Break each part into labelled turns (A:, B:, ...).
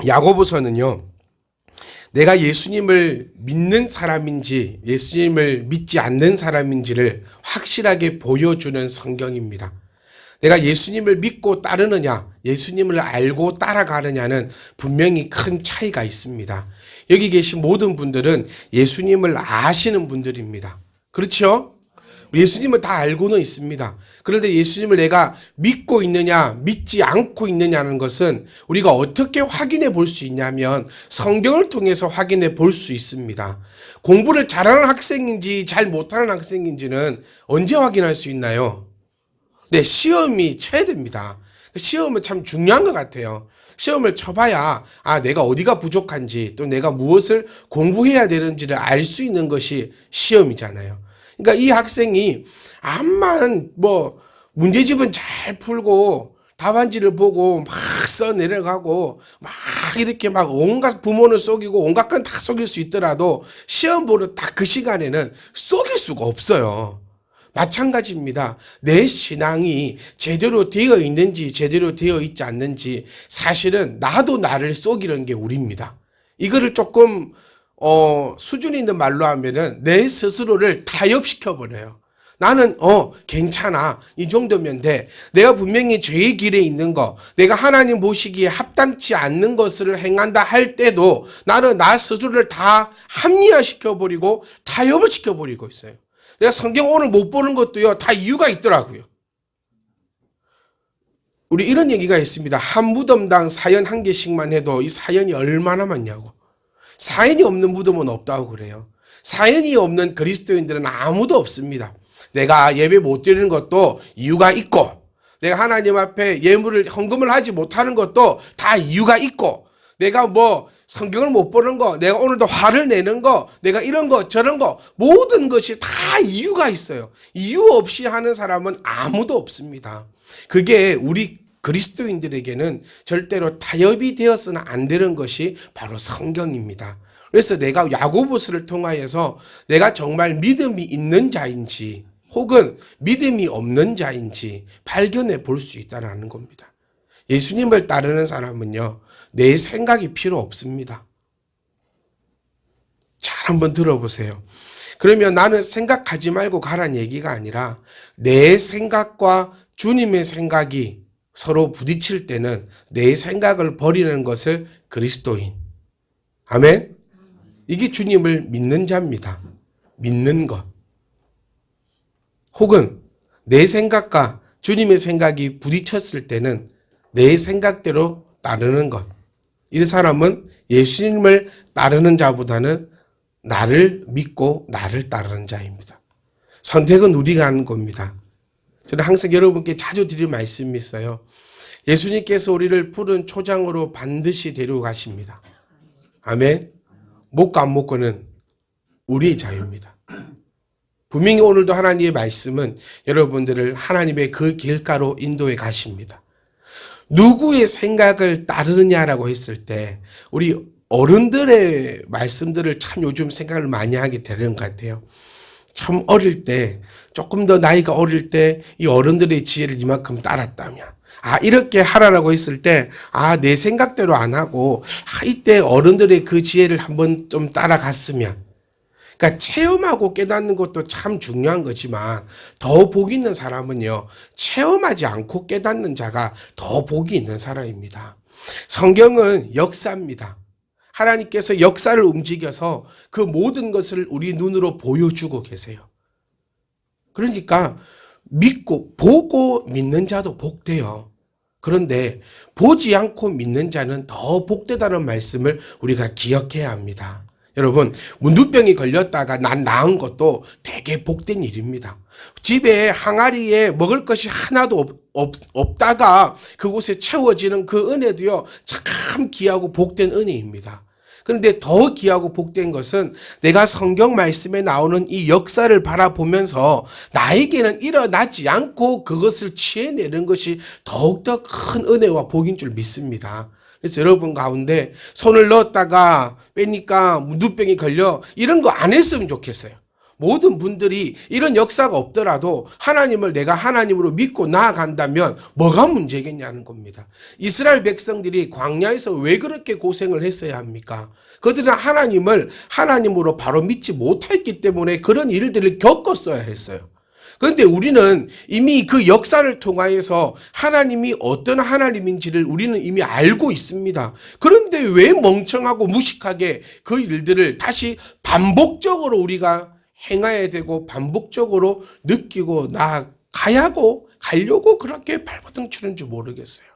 A: 야고보서는요, 내가 예수님을 믿는 사람인지 예수님을 믿지 않는 사람인지를 확실하게 보여주는 성경입니다. 내가 예수님을 믿고 따르느냐, 예수님을 알고 따라가느냐는 분명히 큰 차이가 있습니다. 여기 계신 모든 분들은 예수님을 아시는 분들입니다. 그렇죠? 예수님을 다 알고는 있습니다. 그런데 예수님을 내가 믿고 있느냐, 믿지 않고 있느냐는 것은 우리가 어떻게 확인해 볼 수 있냐면 성경을 통해서 확인해 볼 수 있습니다. 공부를 잘하는 학생인지 잘 못하는 학생인지는 언제 확인할 수 있나요? 네, 시험이 쳐야 됩니다. 시험은 참 중요한 것 같아요. 시험을 쳐봐야 내가 어디가 부족한지 또 내가 무엇을 공부해야 되는지를 알 수 있는 것이 시험이잖아요. 그러니까 이 학생이 암만 문제집은 잘 풀고 답안지를 보고 막 써 내려가고 막 이렇게 막 온갖 부모는 속이고 온갖 건 다 속일 수 있더라도 시험 보는 딱 그 시간에는 속일 수가 없어요. 마찬가지입니다. 내 신앙이 제대로 되어 있는지 제대로 되어 있지 않는지 사실은 나도 나를 속이는 게 우리입니다. 이거를 조금 수준 있는 말로 하면은 내 스스로를 타협시켜 버려요. 나는 괜찮아, 이 정도면 돼. 내가 분명히 죄의 길에 있는 거, 내가 하나님 보시기에 합당치 않는 것을 행한다 할 때도 나는 나 스스로를 다 합리화시켜 버리고 타협을 시켜 버리고 있어요. 내가 성경 오늘 못 보는 것도요, 다 이유가 있더라고요. 우리 이런 얘기가 있습니다. 한 무덤당 사연 한 개씩만 해도 이 사연이 얼마나 많냐고. 사연이 없는 무덤은 없다고 그래요. 사연이 없는 그리스도인들은 아무도 없습니다. 내가 예배 못 드리는 것도 이유가 있고, 내가 하나님 앞에 헌금을 하지 못하는 것도 다 이유가 있고, 내가 성경을 못 보는 거, 내가 오늘도 화를 내는 거, 내가 이런 거 저런 거 모든 것이 다 이유가 있어요. 이유 없이 하는 사람은 아무도 없습니다. 그게 우리 그리스도인들에게는 절대로 타협이 되어서는 안 되는 것이 바로 성경입니다. 그래서 내가 야고보서를 통하여서 내가 정말 믿음이 있는 자인지 혹은 믿음이 없는 자인지 발견해 볼 수 있다는 겁니다. 예수님을 따르는 사람은요, 내 생각이 필요 없습니다. 잘 한번 들어보세요. 그러면 나는 생각하지 말고 가란 얘기가 아니라 내 생각과 주님의 생각이 서로 부딪힐 때는 내 생각을 버리는 것을 그리스도인. 아멘? 이게 주님을 믿는 자입니다. 믿는 것. 혹은 내 생각과 주님의 생각이 부딪혔을 때는 내 생각대로 따르는 것. 이 사람은 예수님을 따르는 자보다는 나를 믿고 나를 따르는 자입니다. 선택은 우리가 하는 겁니다. 저는 항상 여러분께 자주 드릴 말씀이 있어요. 예수님께서 우리를 푸른 초장으로 반드시 데려가십니다. 아멘. 먹고 안 먹고는 우리의 자유입니다. 분명히 오늘도 하나님의 말씀은 여러분들을 하나님의 그 길가로 인도해 가십니다. 누구의 생각을 따르느냐라고 했을 때 우리 어른들의 말씀들을 참 요즘 생각을 많이 하게 되는 것 같아요. 참 어릴 때, 조금 더 나이가 어릴 때 이 어른들의 지혜를 이만큼 따랐다면, 이렇게 하라라고 했을 때, 내 생각대로 안 하고, 이때 어른들의 그 지혜를 한번 좀 따라갔으면. 그러니까 체험하고 깨닫는 것도 참 중요한 거지만 더 복이 있는 사람은요, 체험하지 않고 깨닫는 자가 더 복이 있는 사람입니다. 성경은 역사입니다. 하나님께서 역사를 움직여서 그 모든 것을 우리 눈으로 보여주고 계세요. 그러니까 믿고 보고 믿는 자도 복돼요. 그런데 보지 않고 믿는 자는 더 복되다는 말씀을 우리가 기억해야 합니다. 여러분, 문두병이 걸렸다가 난 나은 것도 되게 복된 일입니다. 집에 항아리에 먹을 것이 하나도 없다가 그곳에 채워지는 그 은혜도요, 참 귀하고 복된 은혜입니다. 그런데 더 귀하고 복된 것은 내가 성경 말씀에 나오는 이 역사를 바라보면서 나에게는 일어나지 않고 그것을 취해내는 것이 더욱더 큰 은혜와 복인 줄 믿습니다. 그래서 여러분 가운데 손을 넣었다가 빼니까 문두병이 걸려 이런 거 안 했으면 좋겠어요. 모든 분들이 이런 역사가 없더라도 하나님을 내가 하나님으로 믿고 나아간다면 뭐가 문제겠냐는 겁니다. 이스라엘 백성들이 광야에서 왜 그렇게 고생을 했어야 합니까? 그들은 하나님을 하나님으로 바로 믿지 못했기 때문에 그런 일들을 겪었어야 했어요. 그런데 우리는 이미 그 역사를 통하여서 하나님이 어떤 하나님인지를 우리는 이미 알고 있습니다. 그런데 왜 멍청하고 무식하게 그 일들을 다시 반복적으로 우리가 행해야 되고 반복적으로 느끼고 가려고 그렇게 발버둥 치는지 모르겠어요.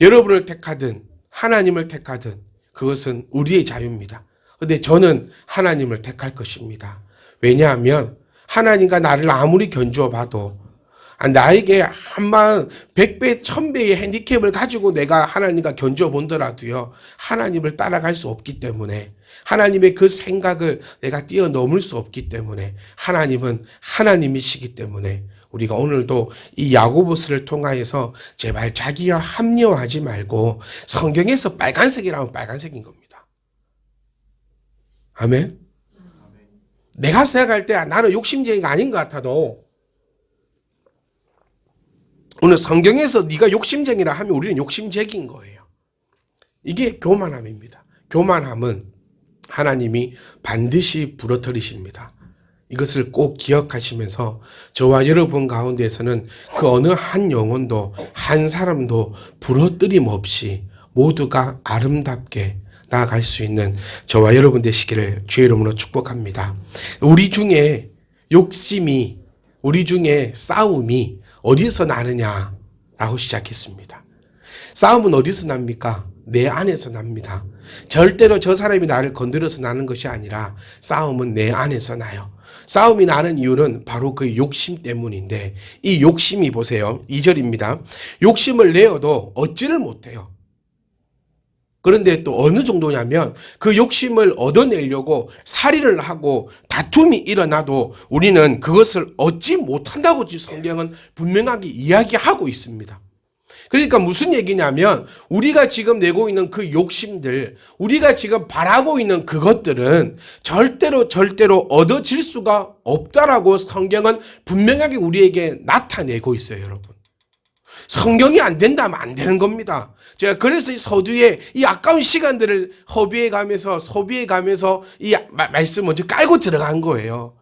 A: 여러분을 택하든 하나님을 택하든 그것은 우리의 자유입니다. 그런데 저는 하나님을 택할 것입니다. 왜냐하면 하나님과 나를 아무리 견주어 봐도 나에게 한만 100배, 1000배의 핸디캡을 가지고 내가 하나님과 견주어 본더라도요. 하나님을 따라갈 수 없기 때문에 하나님의 그 생각을 내가 뛰어넘을 수 없기 때문에 하나님은 하나님이시기 때문에 우리가 오늘도 이 야고보서를 통하여서 제발 자기와 합리화하지 말고 성경에서 빨간색이라면 빨간색인 겁니다. 아멘. 내가 생각할 때 나는 욕심쟁이가 아닌 것 같아도 오늘 성경에서 네가 욕심쟁이라 하면 우리는 욕심쟁이인 거예요. 이게 교만함입니다. 교만함은 하나님이 반드시 부러뜨리십니다. 이것을 꼭 기억하시면서 저와 여러분 가운데서는 그 어느 한 영혼도 한 사람도 부러뜨림 없이 모두가 아름답게 나아갈 수 있는 저와 여러분 되시기를 주의 이름으로 축복합니다. 우리 중에 욕심이, 우리 중에 싸움이 어디서 나느냐라고 시작했습니다. 싸움은 어디서 납니까? 내 안에서 납니다. 절대로 저 사람이 나를 건드려서 나는 것이 아니라 싸움은 내 안에서 나요. 싸움이 나는 이유는 바로 그 욕심 때문인데 이 욕심이 보세요. 2절입니다. 욕심을 내어도 얻지를 못해요. 그런데 또 어느 정도냐면 그 욕심을 얻어내려고 살인을 하고 다툼이 일어나도 우리는 그것을 얻지 못한다고 성경은 분명하게 이야기하고 있습니다. 그러니까 무슨 얘기냐면 우리가 지금 내고 있는 그 욕심들, 우리가 지금 바라고 있는 그것들은 절대로 얻어질 수가 없다라고 성경은 분명하게 우리에게 나타내고 있어요, 여러분. 성경이 안 된다면 안 되는 겁니다. 제가 그래서 이 서두에 이 아까운 시간들을 소비해 가면서 이 말씀 먼저 깔고 들어간 거예요.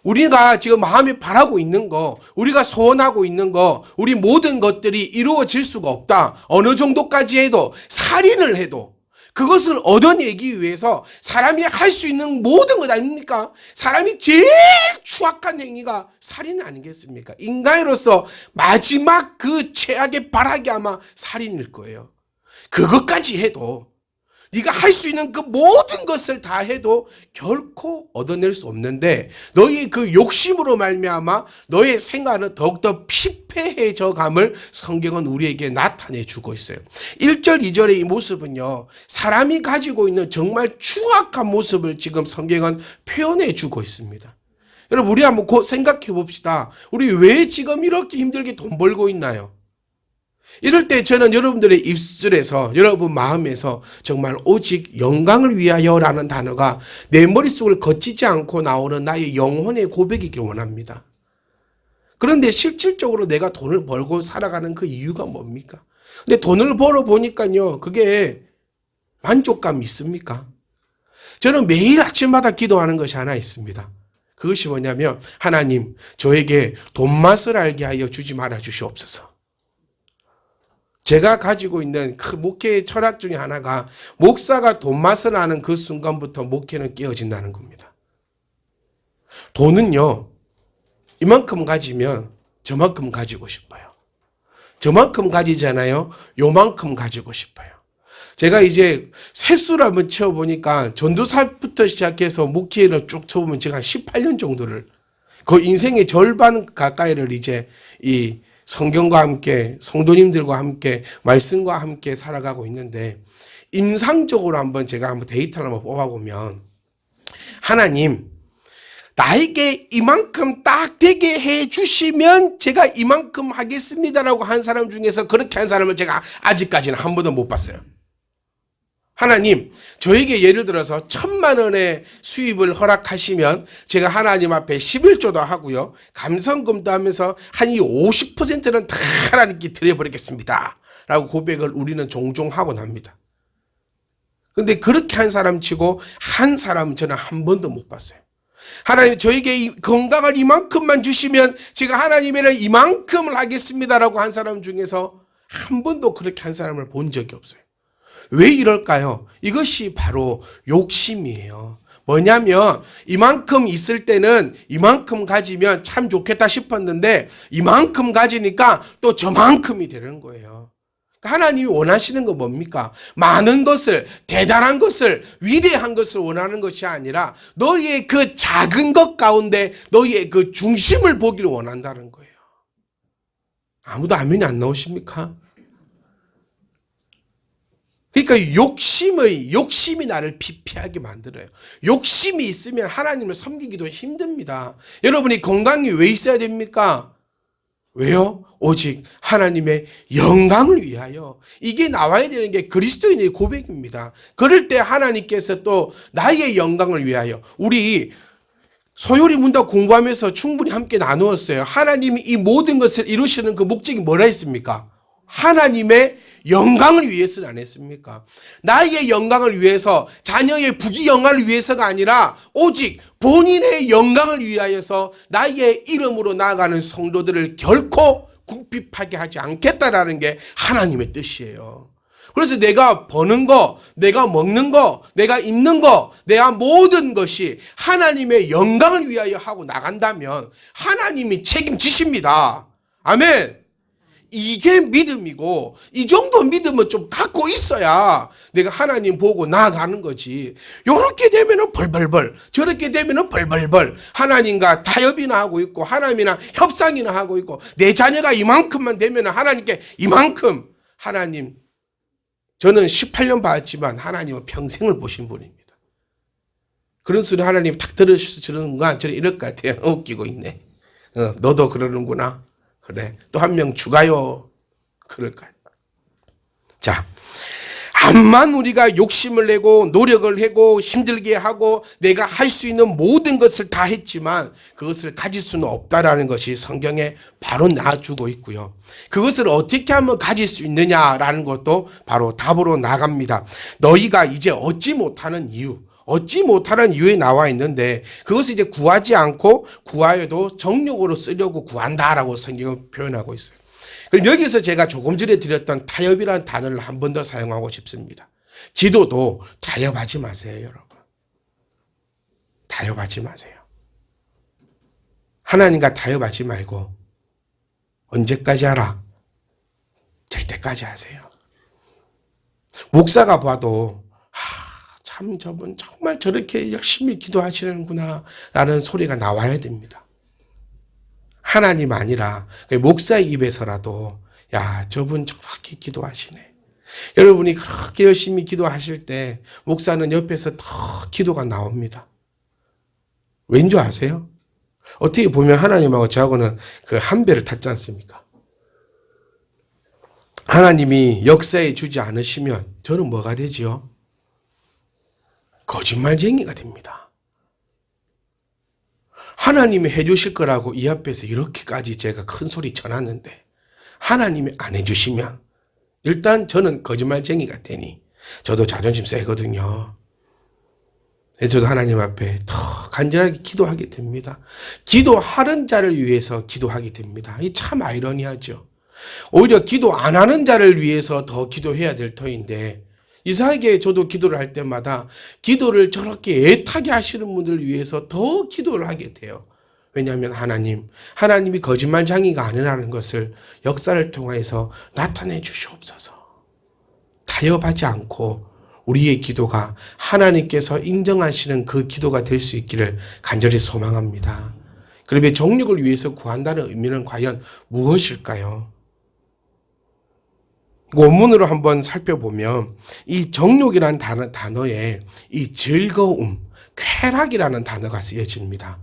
A: 우리가 지금 마음에 바라고 있는 거, 우리가 소원하고 있는 거, 우리 모든 것들이 이루어질 수가 없다. 어느 정도까지 해도, 살인을 해도, 그것을 얻어내기 위해서 사람이 할 수 있는 모든 것 아닙니까? 사람이 제일 추악한 행위가 살인 아니겠습니까? 인간으로서 마지막 그 최악의 발악이 아마 살인일 거예요. 그것까지 해도 네가 할 수 있는 그 모든 것을 다 해도 결코 얻어낼 수 없는데 너희 그 욕심으로 말미암아 너의 생각은 더욱더 피폐해져 감을 성경은 우리에게 나타내 주고 있어요. 1절 2절의 이 모습은요, 사람이 가지고 있는 정말 추악한 모습을 지금 성경은 표현해 주고 있습니다. 여러분, 우리 한번 생각해 봅시다. 우리 왜 지금 이렇게 힘들게 돈 벌고 있나요? 이럴 때 저는 여러분들의 입술에서, 여러분 마음에서 정말 오직 영광을 위하여라는 단어가 내 머릿속을 거치지 않고 나오는 나의 영혼의 고백이길 원합니다. 그런데 실질적으로 내가 돈을 벌고 살아가는 그 이유가 뭡니까? 근데 돈을 벌어 보니까요, 그게 만족감이 있습니까? 저는 매일 아침마다 기도하는 것이 하나 있습니다. 그것이 뭐냐면, 하나님, 저에게 돈 맛을 알게 하여 주지 말아 주시옵소서. 제가 가지고 있는 그 목회의 철학 중에 하나가 목사가 돈 맛을 아는 그 순간부터 목회는 깨어진다는 겁니다. 돈은요, 이만큼 가지면 저만큼 가지고 싶어요. 저만큼 가지잖아요. 요만큼 가지고 싶어요. 제가 이제 횟수를 한번 채워보니까 전도사부터 시작해서 목회를 쭉 쳐보면 제가 한 18년 정도를, 그 인생의 절반 가까이를 이제 이 성경과 함께, 성도님들과 함께, 말씀과 함께 살아가고 있는데, 임상적으로 제가 한번 데이터를 한번 뽑아보면, 하나님, 나에게 이만큼 딱 되게 해 주시면 제가 이만큼 하겠습니다라고 한 사람 중에서 그렇게 한 사람을 제가 아직까지는 한 번도 못 봤어요. 하나님, 저에게 예를 들어서 1,000만 원의 수입을 허락하시면 제가 하나님 앞에 11조도 하고요. 감성금도 하면서 한 이 50%는 다 하나님께 드려버리겠습니다. 라고 고백을 우리는 종종 하곤 합니다. 근데 그렇게 한 사람 치고 한 사람은 저는 한 번도 못 봤어요. 하나님, 저에게 건강을 이만큼만 주시면 제가 하나님에는 이만큼을 하겠습니다라고 한 사람 중에서 한 번도 그렇게 한 사람을 본 적이 없어요. 왜 이럴까요? 이것이 바로 욕심이에요. 뭐냐면 이만큼 있을 때는 이만큼 가지면 참 좋겠다 싶었는데 이만큼 가지니까 또 저만큼이 되는 거예요. 하나님이 원하시는 거 뭡니까? 많은 것을, 대단한 것을, 위대한 것을 원하는 것이 아니라 너희의 그 작은 것 가운데 너희의 그 중심을 보기를 원한다는 거예요. 아무도 아멘이 안 나오십니까? 그러니까 욕심이 나를 피폐하게 만들어요. 욕심이 있으면 하나님을 섬기기도 힘듭니다. 여러분이 건강이 왜 있어야 됩니까? 왜요? 오직 하나님의 영광을 위하여. 이게 나와야 되는 게 그리스도인의 고백입니다. 그럴 때 하나님께서 또 나의 영광을 위하여. 우리 소요리 문답 공부하면서 충분히 함께 나누었어요. 하나님이 이 모든 것을 이루시는 그 목적이 뭐라 했습니까? 하나님의 영광을 위해서는 안 했습니까? 나의 영광을 위해서, 자녀의 부귀영화를 위해서가 아니라 오직 본인의 영광을 위하여서 나의 이름으로 나아가는 성도들을 결코 궁핍하게 하지 않겠다라는 게 하나님의 뜻이에요. 그래서 내가 버는 거, 내가 먹는 거, 내가 입는 거, 내가 모든 것이 하나님의 영광을 위하여 하고 나간다면 하나님이 책임지십니다. 아멘. 이게 믿음이고, 이 정도 믿음은 좀 갖고 있어야 내가 하나님 보고 나아가는 거지. 요렇게 되면은 벌벌벌, 저렇게 되면은 벌벌벌, 하나님과 타협이나 하고 있고 하나님이나 협상이나 하고 있고, 내 자녀가 이만큼만 되면은 하나님께 이만큼. 하나님, 저는 18년 봤지만 하나님은 평생을 보신 분입니다. 그런 소리 하나님 탁 들으셔서 저러는구나, 저는 이럴 것 같아요. 웃기고 있네. 너도 그러는구나. 그래, 또 한 명 추가요. 그럴까요? 자, 암만 우리가 욕심을 내고 노력을 하고 힘들게 하고 내가 할 수 있는 모든 것을 다 했지만 그것을 가질 수는 없다라는 것이 성경에 바로 나와주고 있고요. 그것을 어떻게 하면 가질 수 있느냐라는 것도 바로 답으로 나갑니다. 너희가 이제 얻지 못하는 이유에 나와 있는데, 그것을 이제 구하지 않고 구하여도 정욕으로 쓰려고 구한다라고 성경은 표현하고 있어요. 그럼 여기서 제가 조금 전에 드렸던 타협이라는 단어를 한 번 더 사용하고 싶습니다. 기도도 타협하지 마세요, 여러분. 타협하지 마세요. 하나님과 타협하지 말고 언제까지 하라? 될 때까지 하세요. 목사가 봐도 참 저분 정말 저렇게 열심히 기도하시는구나 라는 소리가 나와야 됩니다. 하나님 아니라 목사의 입에서라도 야, 저분 저렇게 기도하시네. 여러분이 그렇게 열심히 기도하실 때 목사는 옆에서 더 기도가 나옵니다. 왠지 아세요? 어떻게 보면 하나님하고 저하고는 그 한 배를 탔지 않습니까? 하나님이 역사해 주지 않으시면 저는 뭐가 되지요? 거짓말쟁이가 됩니다. 하나님이 해주실 거라고 이 앞에서 이렇게까지 제가 큰 소리 쳐놨는데 하나님이 안 해주시면 일단 저는 거짓말쟁이가 되니 저도 자존심 세거든요. 저도 하나님 앞에 더 간절하게 기도하게 됩니다. 기도하는 자를 위해서 기도하게 됩니다. 이 참 아이러니하죠. 오히려 기도 안 하는 자를 위해서 더 기도해야 될 터인데 이상하게 저도 기도를 할 때마다 기도를 저렇게 애타게 하시는 분들을 위해서 더 기도를 하게 돼요. 왜냐하면 하나님이 거짓말쟁이가 아니라는 것을 역사를 통해서 나타내 주시옵소서. 타협하지 않고 우리의 기도가 하나님께서 인정하시는 그 기도가 될 수 있기를 간절히 소망합니다. 그러면 정욕을 위해서 구한다는 의미는 과연 무엇일까요? 원문으로 한번 살펴보면 이 정욕이라는 단어에 이 즐거움, 쾌락이라는 단어가 쓰여집니다.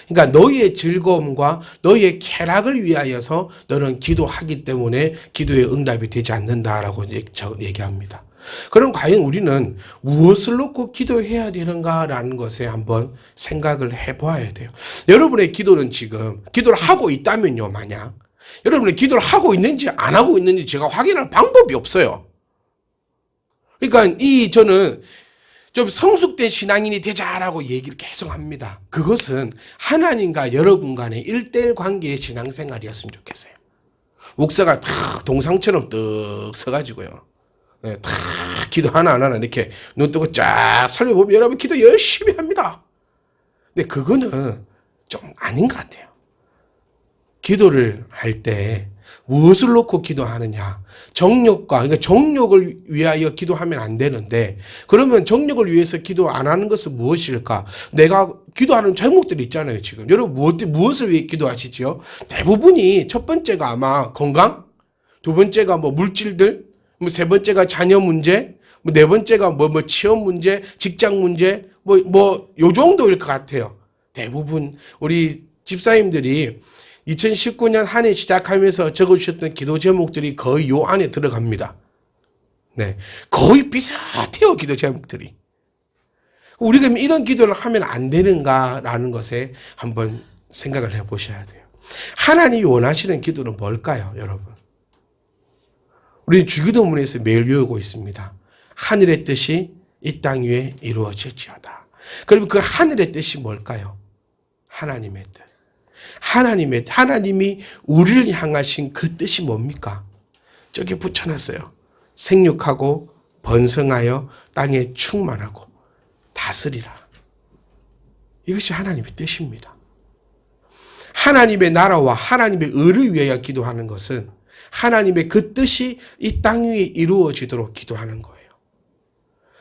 A: 그러니까 너희의 즐거움과 너희의 쾌락을 위하여서 너는 기도하기 때문에 기도의 응답이 되지 않는다라고 얘기합니다. 그럼 과연 우리는 무엇을 놓고 기도해야 되는가라는 것에 한번 생각을 해봐야 돼요. 여러분의 기도는 지금 기도를 하고 있다면요, 만약 여러분이 기도를 하고 있는지 안 하고 있는지 제가 확인할 방법이 없어요. 그러니까 저는 좀 성숙된 신앙인이 되자라고 얘기를 계속 합니다. 그것은 하나님과 여러분 간의 1대1 관계의 신앙생활이었으면 좋겠어요. 목사가 탁 동상처럼 떡 서가지고요. 탁 기도 하나하나 이렇게 눈 뜨고 쫙 살펴보면 여러분 기도 열심히 합니다. 근데 그거는 좀 아닌 것 같아요. 기도를 할 때 무엇을 놓고 기도하느냐. 그러니까 정욕을 위하여 기도하면 안 되는데, 그러면 정욕을 위해서 기도 안 하는 것은 무엇일까? 내가 기도하는 제목들이 있잖아요, 지금. 여러분, 무엇을 위해 기도하시죠? 대부분이 첫 번째가 아마 건강, 두 번째가 물질들, 세 번째가 자녀 문제, 네 번째가 취업 문제, 직장 문제, 요 정도일 것 같아요. 대부분 우리 집사님들이 2019년 한 해 시작하면서 적어주셨던 기도 제목들이 거의 요 안에 들어갑니다. 네. 거의 비슷해요, 기도 제목들이. 우리가 이런 기도를 하면 안 되는가라는 것에 한번 생각을 해 보셔야 돼요. 하나님이 원하시는 기도는 뭘까요, 여러분? 우리는 주기도문에서 매일 외우고 있습니다. 하늘의 뜻이 이 땅 위에 이루어질지어다. 그러면 그 하늘의 뜻이 뭘까요? 하나님의 뜻. 하나님이 우리를 향하신 그 뜻이 뭡니까? 저기 붙여놨어요. 생육하고 번성하여 땅에 충만하고 다스리라. 이것이 하나님의 뜻입니다. 하나님의 나라와 하나님의 의를 위하여 기도하는 것은 하나님의 그 뜻이 이 땅 위에 이루어지도록 기도하는 거예요.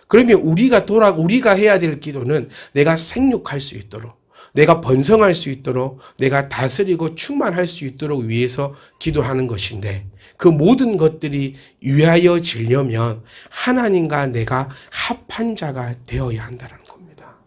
A: 그러면 우리가 해야 될 기도는 내가 생육할 수 있도록, 내가 번성할 수 있도록, 내가 다스리고 충만할 수 있도록 위해서 기도하는 것인데, 그 모든 것들이 위하여지려면 하나님과 내가 합한 자가 되어야 한다는 겁니다.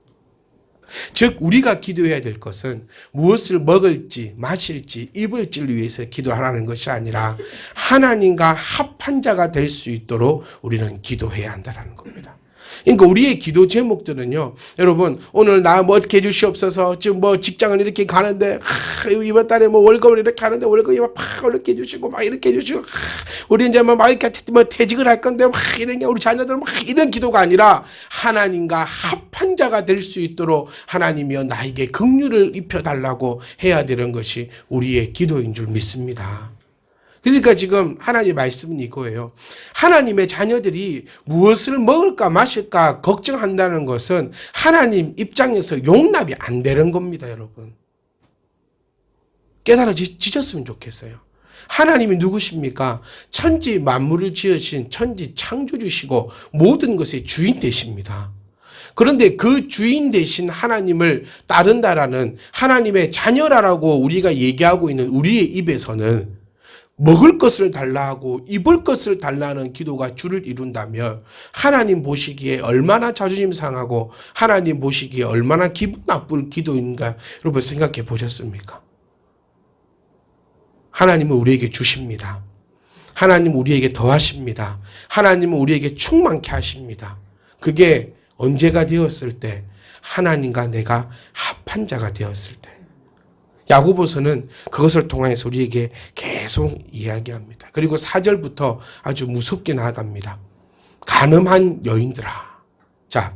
A: 즉 우리가 기도해야 될 것은 무엇을 먹을지 마실지 입을지를 위해서 기도하라는 것이 아니라 하나님과 합한 자가 될 수 있도록 우리는 기도해야 한다는 겁니다. 그러니까 우리의 기도 제목들은요, 여러분, 오늘 나 어떻게 해주시옵소서. 지금 직장을 이렇게 가는데, 이번 달에 월급을 이렇게 하는데, 월급이 막 이렇게 해주시고, 막 이렇게 해주시고, 우리 이제 막 이렇게 퇴직을 할 건데, 이런 게 우리 자녀들 이런 기도가 아니라, 하나님과 합한 자가 될 수 있도록 하나님이여 나에게 긍휼을 입혀달라고 해야 되는 것이 우리의 기도인 줄 믿습니다. 그러니까 지금 하나님의 말씀은 이거예요. 하나님의 자녀들이 무엇을 먹을까 마실까 걱정한다는 것은 하나님 입장에서 용납이 안 되는 겁니다, 여러분. 깨달아지셨으면 좋겠어요. 하나님이 누구십니까? 천지 만물을 지으신 천지 창조주시고 모든 것의 주인 되십니다. 그런데 그 주인 되신 하나님을 따른다라는 하나님의 자녀라고 우리가 얘기하고 있는 우리의 입에서는 먹을 것을 달라 하고 입을 것을 달라는 기도가 주를 이룬다면 하나님 보시기에 얼마나 자존심 상하고 하나님 보시기에 얼마나 기분 나쁠 기도인가 여러분 생각해 보셨습니까? 하나님은 우리에게 주십니다. 하나님은 우리에게 더하십니다. 하나님은 우리에게 충만케 하십니다. 그게 언제가 되었을 때? 하나님과 내가 합한 자가 되었을 때. 야고보서는 그것을 통해서 우리에게 계속 이야기합니다. 그리고 4절부터 아주 무섭게 나아갑니다. 가늠한 여인들아. 자,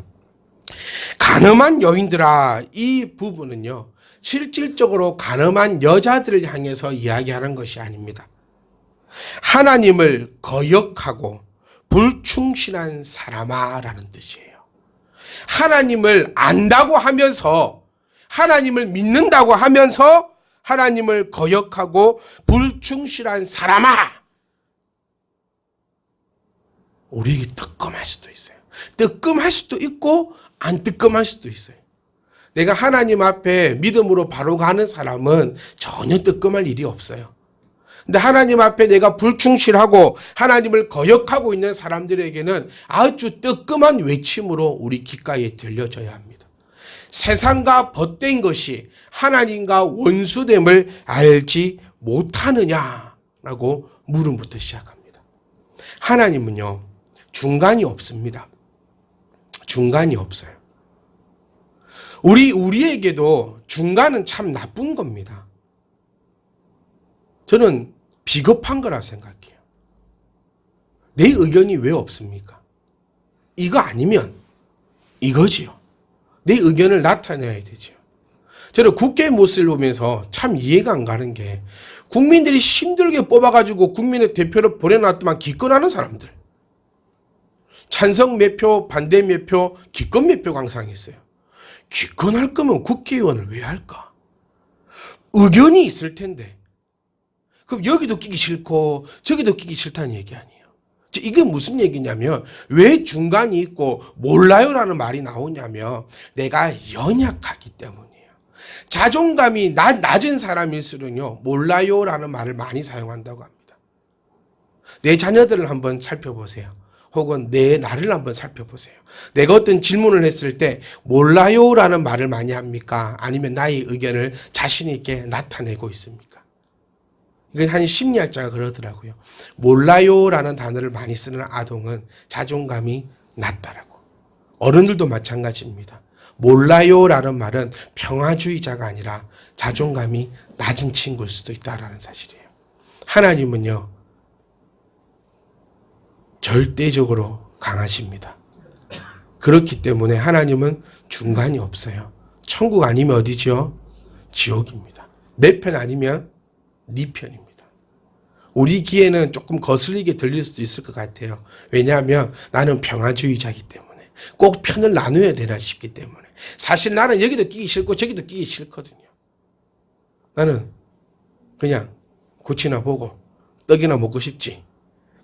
A: 가늠한 여인들아, 이 부분은요, 실질적으로 가늠한 여자들을 향해서 이야기하는 것이 아닙니다. 하나님을 거역하고 불충실한 사람아라는 뜻이에요. 하나님을 안다고 하면서, 하나님을 믿는다고 하면서 하나님을 거역하고 불충실한 사람아. 우리에게 뜨끔할 수도 있어요. 뜨끔할 수도 있고 안 뜨끔할 수도 있어요. 내가 하나님 앞에 믿음으로 바로 가는 사람은 전혀 뜨끔할 일이 없어요. 근데 하나님 앞에 내가 불충실하고 하나님을 거역하고 있는 사람들에게는 아주 뜨끔한 외침으로 우리 귓가에 들려져야 합니다. 세상과 벗된 것이 하나님과 원수됨을 알지 못하느냐라고 물음부터 시작합니다. 하나님은요, 중간이 없습니다. 중간이 없어요. 우리에게도 중간은 참 나쁜 겁니다. 저는 비겁한 거라 생각해요. 내 의견이 왜 없습니까? 이거 아니면 이거지요. 내 의견을 나타내야 되죠. 저는 국회 모습을 보면서 참 이해가 안 가는 게 국민들이 힘들게 뽑아가지고 국민의 대표를 보내놨더만 기권하는 사람들. 찬성 몇 표, 반대 몇 표, 기권 몇 표 강상했어요. 기권할 거면 국회의원을 왜 할까? 의견이 있을 텐데. 그럼 여기도 끼기 싫고 저기도 끼기 싫다는 얘기 아니에요. 이게 무슨 얘기냐면 왜 중간이 있고 몰라요라는 말이 나오냐면 내가 연약하기 때문이에요. 자존감이 낮은 사람일수록요 몰라요라는 말을 많이 사용한다고 합니다. 내 자녀들을 한번 살펴보세요. 혹은 내 나를 한번 살펴보세요. 내가 어떤 질문을 했을 때 몰라요라는 말을 많이 합니까? 아니면 나의 의견을 자신 있게 나타내고 있습니까? 이건 한 심리학자가 그러더라고요. 몰라요라는 단어를 많이 쓰는 아동은 자존감이 낮다라고. 어른들도 마찬가지입니다. 몰라요라는 말은 평화주의자가 아니라 자존감이 낮은 친구일 수도 있다라는 사실이에요. 하나님은요, 절대적으로 강하십니다. 그렇기 때문에 하나님은 중간이 없어요. 천국 아니면 어디죠? 지옥입니다. 내 편 아니면 네 편입니다. 우리 귀에는 조금 거슬리게 들릴 수도 있을 것 같아요. 왜냐하면 나는 평화주의자이기 때문에 꼭 편을 나눠야 되나 싶기 때문에 사실 나는 여기도 끼기 싫고 저기도 끼기 싫거든요. 나는 그냥 굿이나 보고 떡이나 먹고 싶지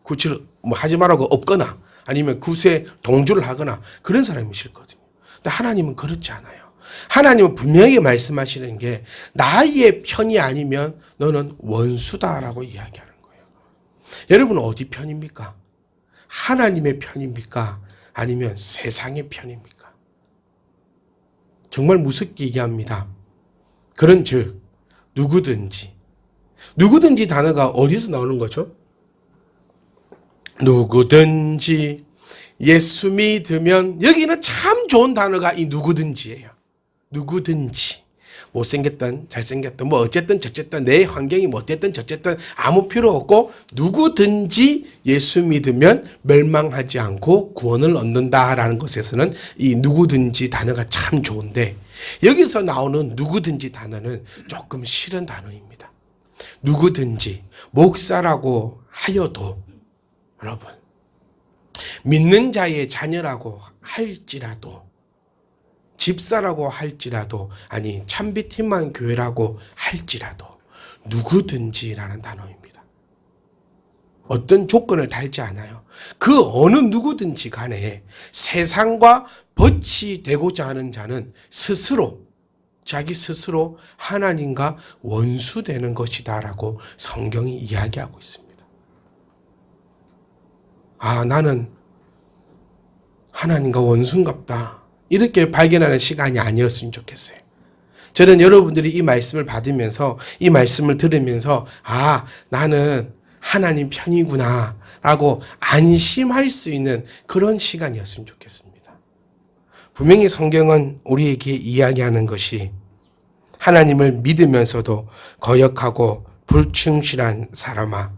A: 굿을 하지 말라고 없거나 아니면 굿에 동조를 하거나 그런 사람이 싫거든요. 근데 하나님은 그렇지 않아요. 하나님은 분명히 말씀하시는 게 나의 편이 아니면 너는 원수다라고 이야기하는 거예요. 여러분은 어디 편입니까? 하나님의 편입니까? 아니면 세상의 편입니까? 정말 무섭게 얘기합니다. 그런즉 누구든지 단어가 어디서 나오는 거죠? 누구든지 예수 믿으면 여기는 참 좋은 단어가 이 누구든지예요. 누구든지 못생겼든 잘생겼든 뭐 어쨌든 저쨌든 내 환경이 뭐 어쨌든 저쨌든 아무 필요 없고 누구든지 예수 믿으면 멸망하지 않고 구원을 얻는다라는 것에서는 이 누구든지 단어가 참 좋은데 여기서 나오는 누구든지 단어는 조금 싫은 단어입니다. 누구든지 목사라고 하여도 여러분 믿는 자의 자녀라고 할지라도 집사라고 할지라도 아니 참빛힘만 교회라고 할지라도 누구든지라는 단어입니다. 어떤 조건을 달지 않아요. 그 어느 누구든지 간에 세상과 벗이 되고자 하는 자는 자기 스스로 하나님과 원수되는 것이다라고 성경이 이야기하고 있습니다. 아, 나는 하나님과 원수인갑다. 이렇게 발견하는 시간이 아니었으면 좋겠어요. 저는 여러분들이 이 말씀을 받으면서 이 말씀을 들으면서 아, 나는 하나님 편이구나 라고 안심할 수 있는 그런 시간이었으면 좋겠습니다. 분명히 성경은 우리에게 이야기하는 것이 하나님을 믿으면서도 거역하고 불충실한 사람아,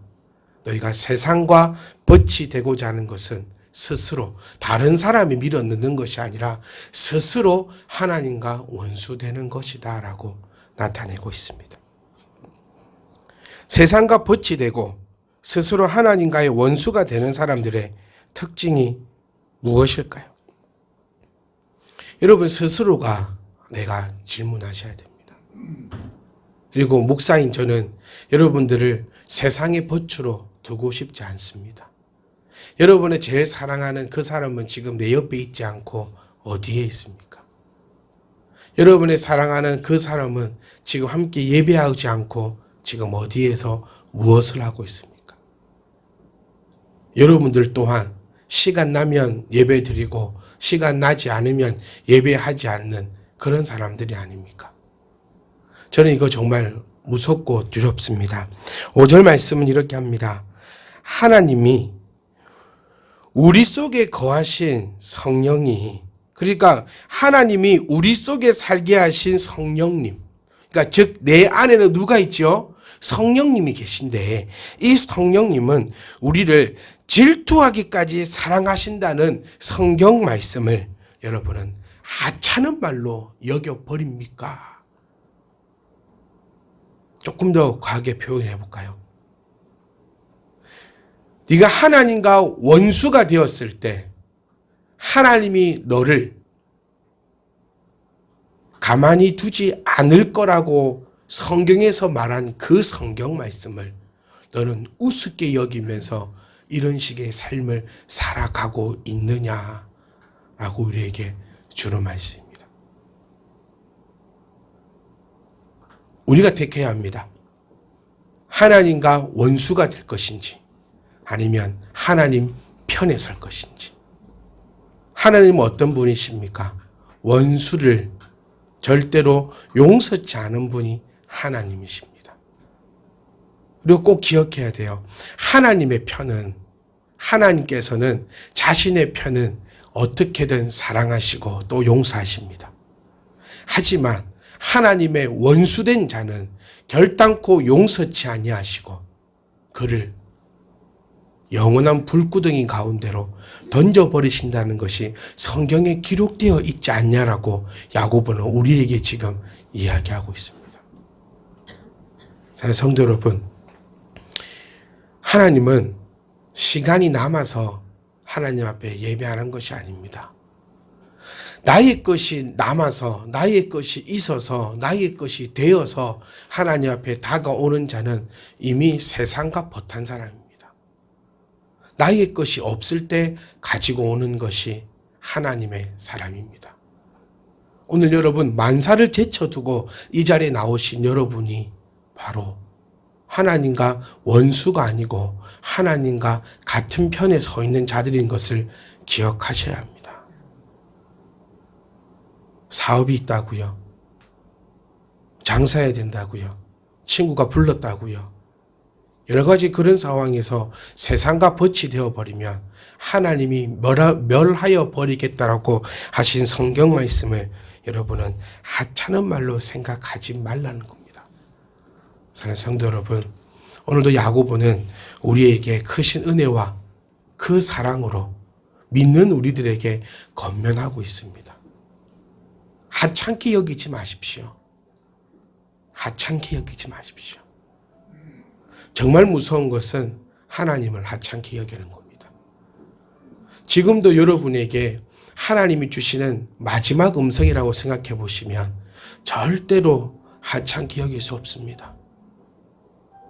A: 너희가 세상과 벗이 되고자 하는 것은 스스로 다른 사람이 밀어넣는 것이 아니라 스스로 하나님과 원수되는 것이다 라고 나타내고 있습니다. 세상과 벗이 되고 스스로 하나님과의 원수가 되는 사람들의 특징이 무엇일까요? 여러분 스스로가 내가 질문하셔야 됩니다. 그리고 목사인 저는 여러분들을 세상의 벗으로 두고 싶지 않습니다. 여러분의 제일 사랑하는 그 사람은 지금 내 옆에 있지 않고 어디에 있습니까? 여러분의 사랑하는 그 사람은 지금 함께 예배하지 않고 지금 어디에서 무엇을 하고 있습니까? 여러분들 또한 시간 나면 예배 드리고 시간 나지 않으면 예배하지 않는 그런 사람들이 아닙니까? 저는 이거 정말 무섭고 두렵습니다. 5절 말씀은 이렇게 합니다. 하나님이 우리 속에 거하신 성령이, 그러니까 하나님이 우리 속에 살게 하신 성령님, 그러니까 즉 내 안에는 누가 있죠? 성령님이 계신데, 이 성령님은 우리를 질투하기까지 사랑하신다는 성경 말씀을 여러분은 하찮은 말로 여겨버립니까? 조금 더 과하게 표현해 볼까요? 네가 하나님과 원수가 되었을 때 하나님이 너를 가만히 두지 않을 거라고 성경에서 말한 그 성경 말씀을 너는 우습게 여기면서 이런 식의 삶을 살아가고 있느냐라고 우리에게 주는 말씀입니다. 우리가 택해야 합니다. 하나님과 원수가 될 것인지 아니면 하나님 편에 설 것인지. 하나님은 어떤 분이십니까? 원수를 절대로 용서치 않은 분이 하나님이십니다. 그리고 꼭 기억해야 돼요. 하나님의 편은, 하나님께서는 자신의 편은 어떻게든 사랑하시고 또 용서하십니다. 하지만 하나님의 원수된 자는 결단코 용서치 아니하시고 그를 영원한 불구덩이 가운데로 던져버리신다는 것이 성경에 기록되어 있지 않냐라고 야고보는 우리에게 지금 이야기하고 있습니다. 성도 여러분, 하나님은 시간이 남아서 하나님 앞에 예배하는 것이 아닙니다. 나의 것이 남아서, 나의 것이 있어서, 나의 것이 되어서 하나님 앞에 다가오는 자는 이미 세상과 벗한 사람입니다. 나의 것이 없을 때 가지고 오는 것이 하나님의 사람입니다. 오늘 여러분 만사를 제쳐두고 이 자리에 나오신 여러분이 바로 하나님과 원수가 아니고 하나님과 같은 편에 서 있는 자들인 것을 기억하셔야 합니다. 사업이 있다고요. 장사해야 된다고요. 친구가 불렀다고요. 여러 가지 그런 상황에서 세상과 벗이 되어버리면 하나님이 멸하여 버리겠다라고 하신 성경 말씀을 여러분은 하찮은 말로 생각하지 말라는 겁니다. 사랑하는 성도 여러분, 오늘도 야고보는 우리에게 크신 은혜와 그 사랑으로 믿는 우리들에게 권면하고 있습니다. 하찮게 여기지 마십시오. 하찮게 여기지 마십시오. 정말 무서운 것은 하나님을 하찮게 여기는 겁니다. 지금도 여러분에게 하나님이 주시는 마지막 음성이라고 생각해 보시면 절대로 하찮게 여길 수 없습니다.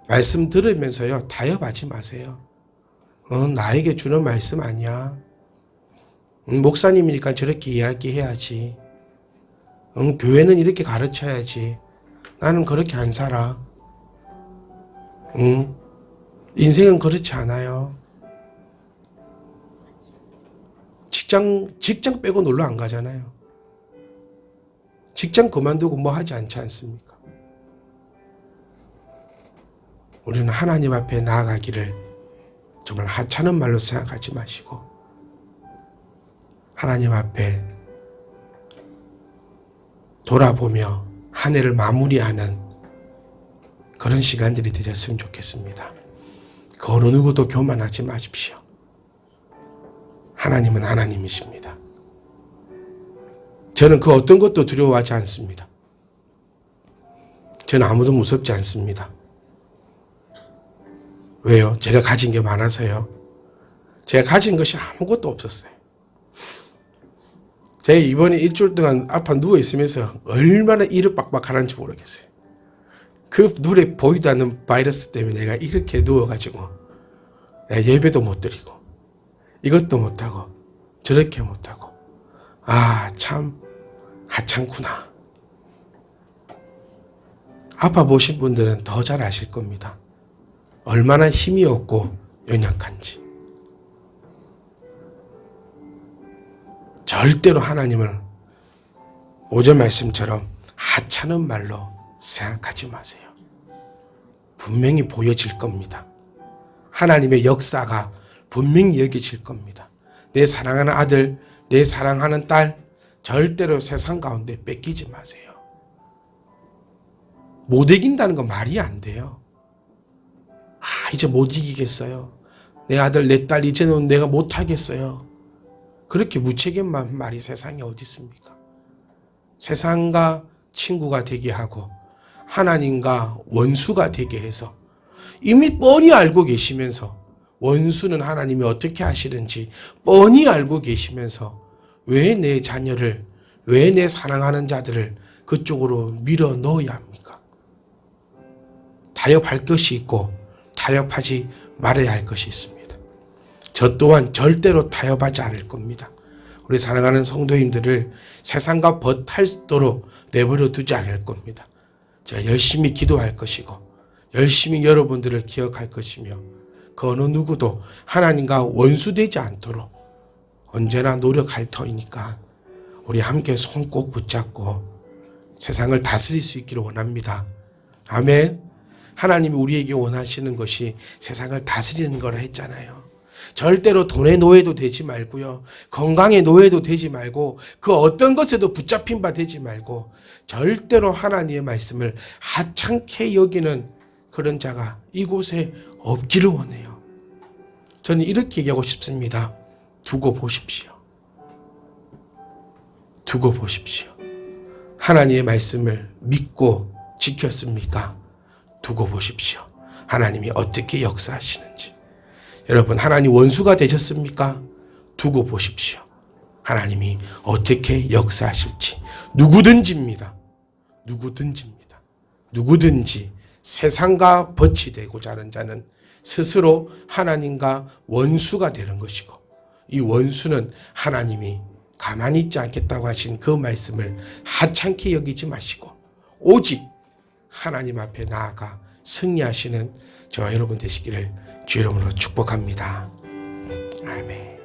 A: 말씀 들으면서요, 타협하지 마세요. 나에게 주는 말씀 아니야. 목사님이니까 저렇게 이야기해야지. 교회는 이렇게 가르쳐야지. 나는 그렇게 안 살아. 인생은 그렇지 않아요. 직장 빼고 놀러 안 가잖아요. 직장 그만두고 뭐 하지 않지 않습니까? 우리는 하나님 앞에 나아가기를 정말 하찮은 말로 생각하지 마시고 하나님 앞에 돌아보며 한 해를 마무리하는 그런 시간들이 되셨으면 좋겠습니다. 그 어느 누구도 교만하지 마십시오. 하나님은 하나님이십니다. 저는 그 어떤 것도 두려워하지 않습니다. 저는 아무도 무섭지 않습니다. 왜요? 제가 가진 게 많아서요. 제가 가진 것이 아무것도 없었어요. 제가 이번에 일주일 동안 아파 누워있으면서 얼마나 이를 빡빡하는지 모르겠어요. 그 눈에 보이도 않는 바이러스 때문에 내가 이렇게 누워가지고 내가 예배도 못 드리고 이것도 못하고 저렇게 못하고 참 하찮구나. 아파 보신 분들은 더 잘 아실 겁니다. 얼마나 힘이 없고 연약한지. 절대로 하나님을 오전 말씀처럼 하찮은 말로 생각하지 마세요. 분명히 보여질 겁니다. 하나님의 역사가 분명히 여겨질 겁니다. 내 사랑하는 아들, 내 사랑하는 딸 절대로 세상 가운데 뺏기지 마세요. 못 이긴다는 건 말이 안 돼요. 이제 못 이기겠어요. 내 아들, 내 딸 이제는 내가 못 하겠어요. 그렇게 무책임한 말이 세상에 어디 있습니까? 세상과 친구가 되게 하고 하나님과 원수가 되게 해서 이미 뻔히 알고 계시면서 원수는 하나님이 어떻게 하시는지 뻔히 알고 계시면서 왜 내 자녀를, 왜 내 사랑하는 자들을 그쪽으로 밀어 넣어야 합니까? 타협할 것이 있고 타협하지 말아야 할 것이 있습니다. 저 또한 절대로 타협하지 않을 겁니다. 우리 사랑하는 성도님들을 세상과 벗탈도록 내버려 두지 않을 겁니다. 제가 열심히 기도할 것이고 열심히 여러분들을 기억할 것이며 그 어느 누구도 하나님과 원수되지 않도록 언제나 노력할 터이니까 우리 함께 손 꼭 붙잡고 세상을 다스릴 수 있기를 원합니다. 아멘. 하나님이 우리에게 원하시는 것이 세상을 다스리는 거라 했잖아요. 절대로 돈의 노예도 되지 말고요. 건강의 노예도 되지 말고 그 어떤 것에도 붙잡힌 바 되지 말고 절대로 하나님의 말씀을 하찮게 여기는 그런 자가 이곳에 없기를 원해요. 저는 이렇게 얘기하고 싶습니다. 두고 보십시오. 두고 보십시오. 하나님의 말씀을 믿고 지켰습니까? 두고 보십시오. 하나님이 어떻게 역사하시는지. 여러분, 하나님 원수가 되셨습니까? 두고 보십시오. 하나님이 어떻게 역사하실지. 누구든지입니다. 누구든지입니다. 누구든지 세상과 벗이 되고자 하는 자는 스스로 하나님과 원수가 되는 것이고 이 원수는 하나님이 가만히 있지 않겠다고 하신 그 말씀을 하찮게 여기지 마시고 오직 하나님 앞에 나아가 승리하시는 저와 여러분 되시기를 주 이름으로 축복합니다. 아멘.